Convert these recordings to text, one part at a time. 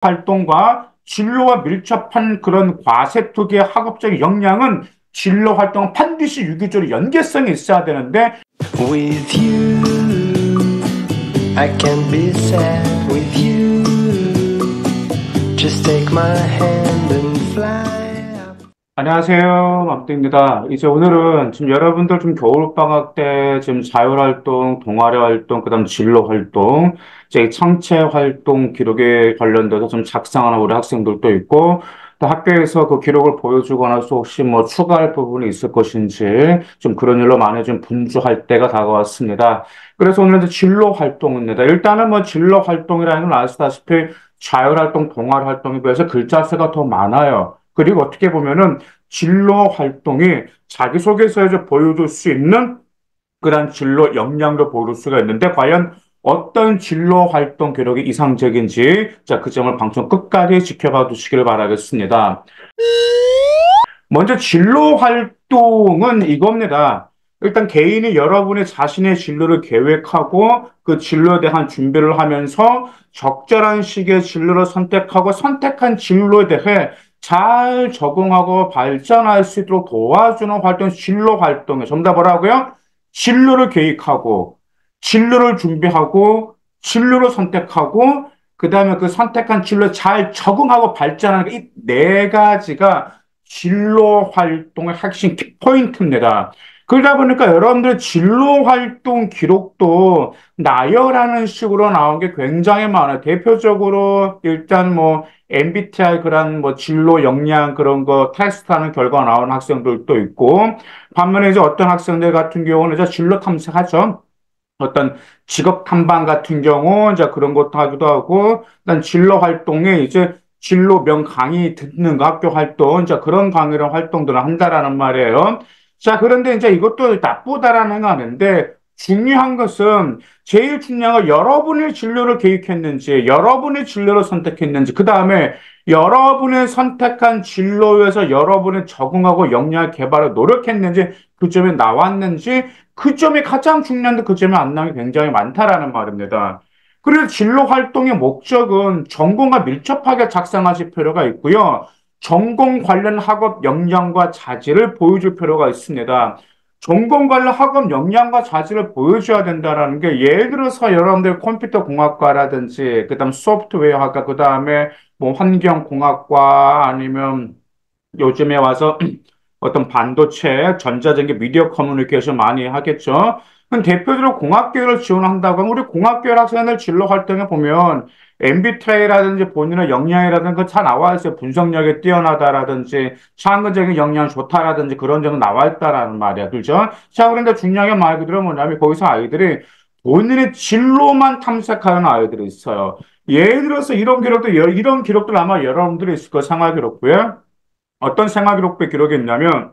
활동과 진로와 밀접한 그런 과세투기의 학업적 역량은 진로 활동은 반드시 유기적으로 연계성이 있어야 되는데 With you, I can be sad with you. Just take my hand and fly. 안녕하세요. 막두입니다. 이제 오늘은 지금 여러분들 좀 겨울방학 때 지금 자율활동, 동아리 활동, 그다음 진로 활동, 이제 청체 활동 기록에 관련돼서 좀 작성하는 우리 학생들도 있고, 또 학교에서 그 기록을 보여주거나 또 혹시 뭐 추가할 부분이 있을 것인지 좀 그런 일로 많이 좀 분주할 때가 다가왔습니다. 그래서 오늘은 이제 진로 활동입니다. 일단은 뭐 진로 활동이라는 건 아시다시피 자율활동, 동아리 활동에 비해서 글자 수가 더 많아요. 그리고 어떻게 보면은 진로 활동이 자기소개서에서 보여줄 수 있는 그런 진로 역량도 보여줄 수가 있는데 과연 어떤 진로 활동 기록이 이상적인지 자, 그 점을 방송 끝까지 지켜봐 주시길 바라겠습니다. 먼저 진로 활동은 이겁니다. 일단 개인이 여러분의 자신의 진로를 계획하고 그 진로에 대한 준비를 하면서 적절한 시기에 진로를 선택하고 선택한 진로에 대해 잘 적응하고 발전할 수 있도록 도와주는 활동, 진로 활동에 전부 다 뭐라고요? 진로를 계획하고, 진로를 준비하고, 진로를 선택하고, 그 다음에 그 선택한 진로에 잘 적응하고 발전하는 이 네 가지가 진로 활동의 핵심 키포인트입니다. 그러다 보니까 여러분들 진로 활동 기록도 나열하는 식으로 나온 게 굉장히 많아요. 대표적으로 일단 뭐 MBTI 그런 뭐 진로 역량 그런 거 테스트하는 결과 나오는 학생들도 있고 반면에 이제 어떤 학생들 같은 경우는 이제 진로 탐색하죠. 어떤 직업 탐방 같은 경우 이제 그런 것도 하기도 하고 일단 진로 활동에 이제 진로명 강의 듣는 거 학교 활동 이제 그런 강의를 활동들을 한다라는 말이에요. 자, 그런데 이제 이것도 나쁘다라는 건 아닌데 중요한 것은 제일 중요한 건 여러분의 진로를 계획했는지, 여러분의 진로를 선택했는지, 그 다음에 여러분의 선택한 진로에서 여러분의 적응하고 역량 개발을 노력했는지, 그 점이 나왔는지, 그 점이 가장 중요한데 그 점이 안 나온 게 굉장히 많다라는 말입니다. 그래서 진로 활동의 목적은 전공과 밀접하게 작성하실 필요가 있고요. 전공 관련 학업 역량과 자질을 보여줄 필요가 있습니다. 전공 관련 학업 역량과 자질을 보여줘야 된다는 게 예를 들어서 여러분들 컴퓨터 공학과라든지 그다음 소프트웨어 학과 그다음에 뭐 환경공학과 아니면 요즘에 와서 어떤 반도체, 전자전기, 미디어 커뮤니케이션 많이 하겠죠. 그럼 대표적으로 공학계열을 지원한다고 하면 우리 공학계열 학생들 진로 활동에 보면 MBTI라든지 본인의 역량이라든지 그다 나와 있어요. 분석력이 뛰어나다라든지 창의적인 역량이 좋다라든지 그런 점은 나와 있다라는 말이야. 그죠? 자, 그런데 중요한 말 그대로 뭐냐면 거기서 아이들이 본인의 진로만 탐색하는 아이들이 있어요. 예를 들어서 이런 기록들 아마 여러분들이 있을 거예요. 생활 기록부에. 어떤 생활 기록부에 기록이 있냐면,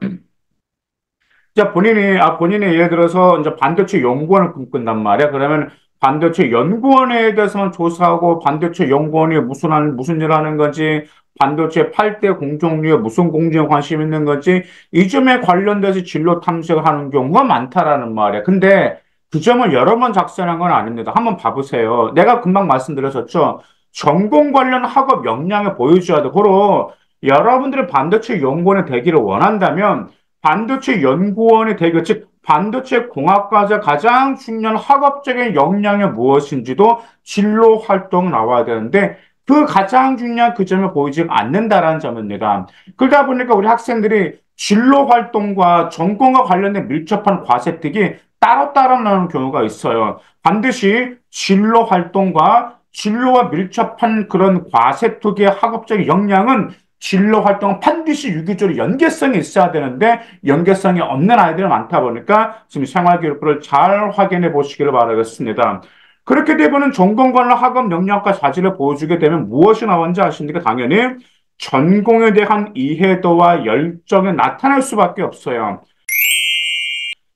자, 본인이 예를 들어서 이제 반도체 연구원을 꿈꾼단 말이야. 그러면 반도체 연구원에 대해서만 조사하고 반도체 연구원이 무슨 일 하는 건지, 반도체 8대 공정류에 무슨 공정에 관심 있는 건지, 이 점에 관련돼서 진로 탐색을 하는 경우가 많다라는 말이야. 근데 그 점을 여러 번 작성한 건 아닙니다. 한번 봐보세요. 내가 금방 말씀드렸었죠. 전공 관련 학업 역량을 보여줘야 돼. 고로 여러분들이 반도체 연구원이 되기를 원한다면 반도체 연구원이 되기, 즉 반도체 공학과자 가장 중요한 학업적인 역량이 무엇인지도 진로 활동 나와야 되는데 그 가장 중요한 그 점을 보이지 않는다라는 점입니다. 그러다 보니까 우리 학생들이 진로 활동과 전공과 관련된 밀접한 과세특이 따로따로 나오는 경우가 있어요. 반드시 진로 활동과 진로와 밀접한 그런 과세투기의 학업적 역량은 진로 활동은 반드시 유기적으로 연계성이 있어야 되는데 연계성이 없는 아이들이 많다 보니까 지금 생활기록부를 잘 확인해 보시기를 바라겠습니다. 그렇게 되면 전공 관련 학업 역량과 자질을 보여주게 되면 무엇이 나오는지 아십니까? 당연히 전공에 대한 이해도와 열정이 나타날 수밖에 없어요.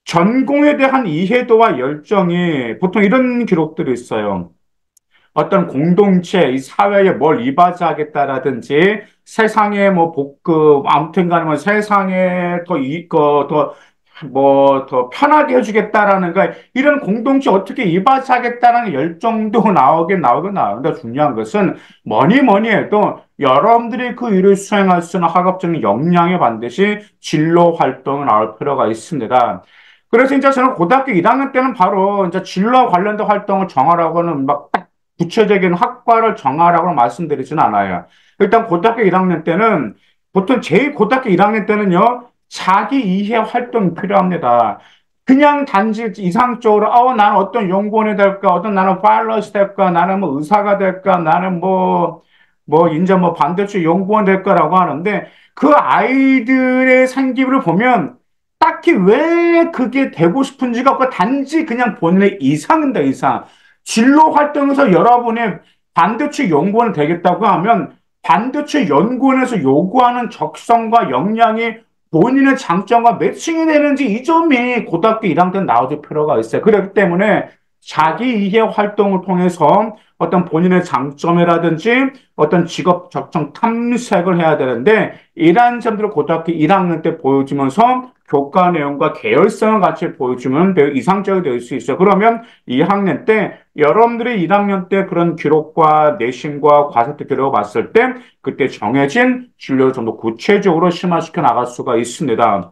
전공에 대한 이해도와 열정이 보통 이런 기록들이 있어요. 어떤 공동체, 이 사회에 뭘 이바지하겠다라든지 세상에 뭐 복급, 아무튼 간에 뭐 세상에 더 뭐 더 편하게 해주겠다라는 거 이런 공동체 어떻게 이바지하겠다는 열정도 나오긴 나오는데 중요한 것은 뭐니 뭐니 해도 여러분들이 그 일을 수행할 수 있는 학업적인 역량에 반드시 진로 활동을 나올 필요가 있습니다. 그래서 이제 저는 고등학교 1학년 때는 바로 이제 진로와 관련된 활동을 정하라고는 막 구체적인 학과를 정하라고 말씀드리지는 않아요. 일단 고등학교 1학년 때는 보통 제일 고등학교 1학년 때는요. 자기 이해 활동이 필요합니다. 그냥 단지 이상적으로, 나는 어떤 연구원이 될까, 나는 파일럿이 될까, 나는 뭐 의사가 될까, 나는 이제 뭐 반대쪽 연구원 될까라고 하는데, 그 아이들의 생기부를 보면, 딱히 왜 그게 되고 싶은지가 없고, 단지 그냥 본인의 이상입니다, 이상. 진로 활동에서 여러분이 반대쪽 연구원이 되겠다고 하면, 반대쪽 연구원에서 요구하는 적성과 역량이 본인의 장점과 매칭이 되는지 이 점이 고등학교 1학년 때 나와줄 필요가 있어요. 그렇기 때문에 자기 이해 활동을 통해서 어떤 본인의 장점이라든지 어떤 직업 적성 탐색을 해야 되는데 이러한 점들을 고등학교 1학년 때 보여주면서 교과 내용과 계열성을 같이 보여주면 매우 이상적이 될 수 있어요. 그러면 2학년 때 여러분들이 1학년 때 그런 기록과 내신과 과세트 기록을 봤을 때 그때 정해진 진로를 좀 더 구체적으로 심화시켜 나갈 수가 있습니다.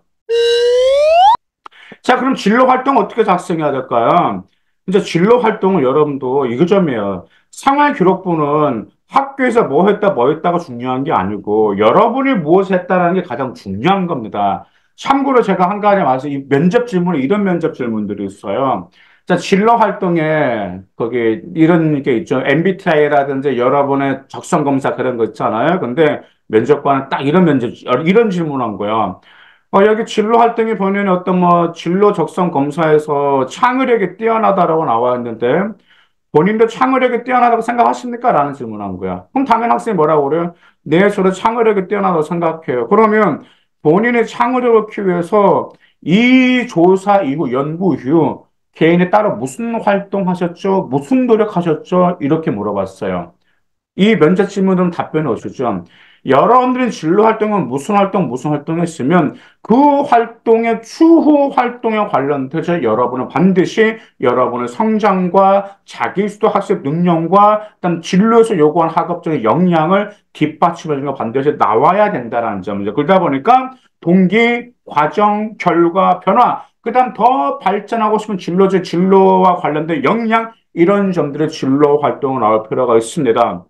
자, 그럼 진로 활동 어떻게 작성해야 될까요? 이제 진로 활동을 여러분도 이거 점이에요. 생활 기록부는 학교에서 뭐 했다가 중요한 게 아니고 여러분이 무엇을 했다라는 게 가장 중요한 겁니다. 참고로 제가 한 가지 말씀, 이 면접 질문에 이런 면접 질문들이 있어요. 자, 진로 활동에 거기 이런 게 있죠. MBTI라든지 여러분의 적성 검사 그런 거 있잖아요. 근데 면접관은 딱 이런 질문한 거예요. 여기 진로 활동에 보면 어떤 뭐 진로 적성 검사에서 창의력이 뛰어나다라고 나와 있는데 본인도 창의력이 뛰어나다고 생각하십니까? 라는 질문한 거야. 그럼 당연히 학생이 뭐라고 그래요? 네, 저도 창의력이 뛰어나다고 생각해요. 그러면 본인의 창의력을 키우기 위해서 이 조사 이후, 연구 이후 개인이 따로 무슨 활동하셨죠? 무슨 노력하셨죠? 이렇게 물어봤어요. 이 면접 질문은 답변이 없었죠. 여러분들의 진로 활동은 무슨 활동 했으면 그 활동의 추후 활동에 관련돼서 여러분은 반드시 여러분의 성장과 자기수도 학습 능력과 그다음 진로에서 요구한 학업적인 역량을 뒷받침해주는 거 반드시 나와야 된다는 점이죠. 그러다 보니까 동기, 과정, 결과, 변화, 그다음 더 발전하고 싶은 진로와 관련된 역량 이런 점들의 진로 활동을 나올 필요가 있습니다.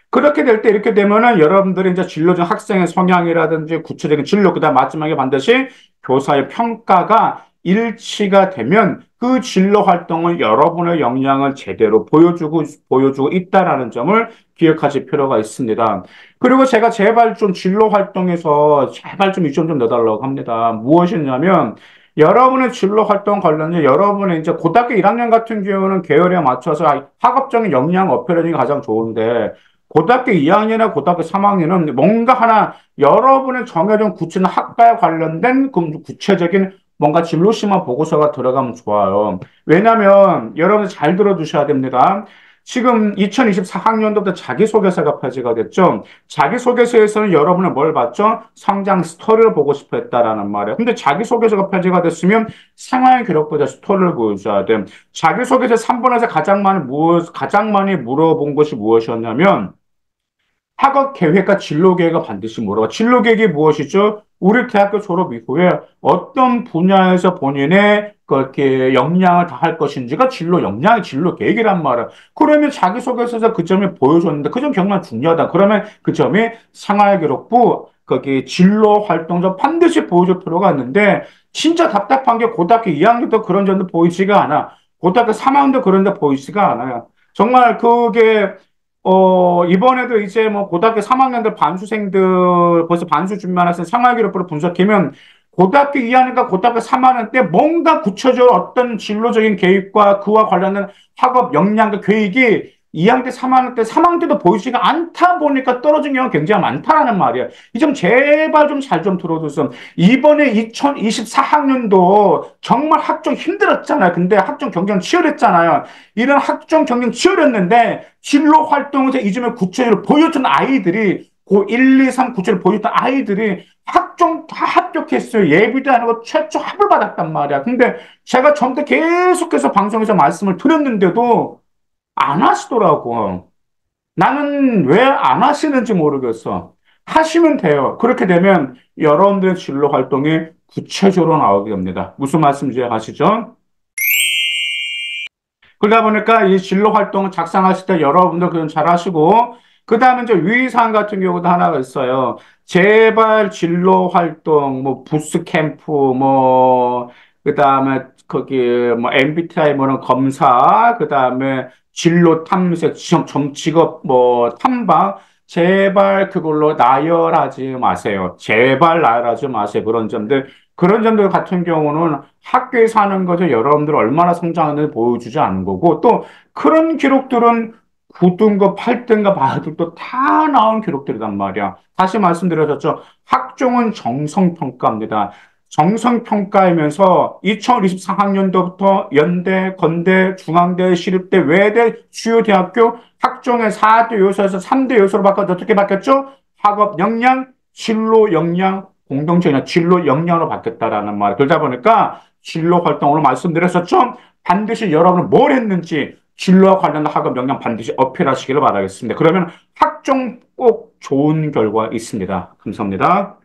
그렇게 될 때 이렇게 되면은 여러분들이 이제 진로중 학생의 성향이라든지 구체적인 진로, 그다음 마지막에 반드시 교사의 평가가 일치가 되면 그 진로 활동을 여러분의 역량을 제대로 보여주고 있다라는 점을 기억하실 필요가 있습니다. 그리고 제가 제발 좀 진로 활동에서 제발 좀 이 점 좀 넣어달라고 합니다. 무엇이냐면 여러분의 진로 활동 관련해 여러분의 이제 고등학교 1학년 같은 경우는 계열에 맞춰서 학업적인 역량 어필하는 게 가장 좋은데 고등학교 2학년이나 고등학교 3학년은 뭔가 하나 여러분의 정해진 구체적인 학과에 관련된 그 구체적인 뭔가 진로심화 보고서가 들어가면 좋아요. 왜냐하면 여러분 잘 들어주셔야 됩니다. 지금 2024학년도부터 자기소개서가 폐지가 됐죠. 자기소개서에서는 여러분은 뭘 봤죠? 성장 스토리를 보고 싶어 했다라는 말이에요. 근데 자기소개서가 폐지가 됐으면 생활 기록보다 스토리를 보여줘야 돼. 자기소개서 3번에서 가장 많이 물어본 것이 무엇이었냐면 학업 계획과 진로 계획을 반드시 물어봐. 진로 계획이 무엇이죠? 우리 대학교 졸업 이후에 어떤 분야에서 본인의 그렇게 역량을 다할 것인지가 진로 계획이란 말이야. 그러면 자기소개서에서 그 점을 보여줬는데 그 점 정말 중요하다. 그러면 그 점이 생활기록부, 거기 진로 활동서 반드시 보여줄 필요가 있는데 진짜 답답한 게 고등학교 2학년도 그런 점도 보이지가 않아. 고등학교 3학년도 그런 데 보이지가 않아요. 정말 그게 이번에도 이제 뭐 고등학교 3학년들 반수생들 벌써 반수 준비하는 학생 생활기록부를 분석하면 고등학교 2학년과 고등학교 3학년 때 뭔가 구체적으로 어떤 진로적인 계획과 그와 관련된 학업 역량과 계획이 2학년 때, 3학년 때도 보이지가 않다 보니까 떨어진 경우가 굉장히 많다라는 말이에요. 이 점 제발 좀 잘 좀 들어주세요. 이번에 2024학년도 정말 학종 힘들었잖아요. 근데 학종 경쟁 치열했잖아요. 이런 학종 경쟁 치열했는데 진로 활동에서 이 점을 구체적으로 보여준 아이들이 고 1, 2, 3 구체를 보여줬던 아이들이 학종 다 합격했어요. 예비도 아니고 최초 합을 받았단 말이야. 근데 제가 전때 계속해서 방송에서 말씀을 드렸는데도 안 하시더라고. 나는 왜 안 하시는지 모르겠어. 하시면 돼요. 그렇게 되면 여러분들의 진로 활동이 구체적으로 나오게 됩니다. 무슨 말씀인지 아시죠? 그러다 보니까 이 진로 활동을 작성하실 때 여러분들 그건 잘 하시고, 그 다음에 이제 유의사항 같은 경우도 하나가 있어요. 재발 진로 활동, 뭐, 부스 캠프, 뭐, 그 다음에 거기, 뭐, MBTI 뭐는 검사, 그 다음에 진로 탐색, 직업, 뭐, 탐방, 제발 그걸로 나열하지 마세요. 제발 나열하지 마세요. 그런 점들 같은 경우는 학교에서 하는 것을 여러분들 얼마나 성장하는지 보여주지 않는 거고, 또 그런 기록들은 9등급, 8등급 아들도 다 나온 기록들이란 말이야. 다시 말씀드렸죠. 학종은 정성평가입니다. 정성평가이면서 2024학년도부터 연대, 건대, 중앙대, 시립대, 외대, 주요 대학교 학종의 4대 요소에서 3대 요소로 바꿔서 어떻게 바뀌었죠? 학업 역량, 진로 역량, 공동체나 진로 역량으로 바뀌었다라는 말. 그러다 보니까 진로 활동으로 말씀드렸었죠. 반드시 여러분은 뭘 했는지 진로와 관련된 학업 역량 반드시 어필하시기를 바라겠습니다. 그러면 학종 꼭 좋은 결과 있습니다. 감사합니다.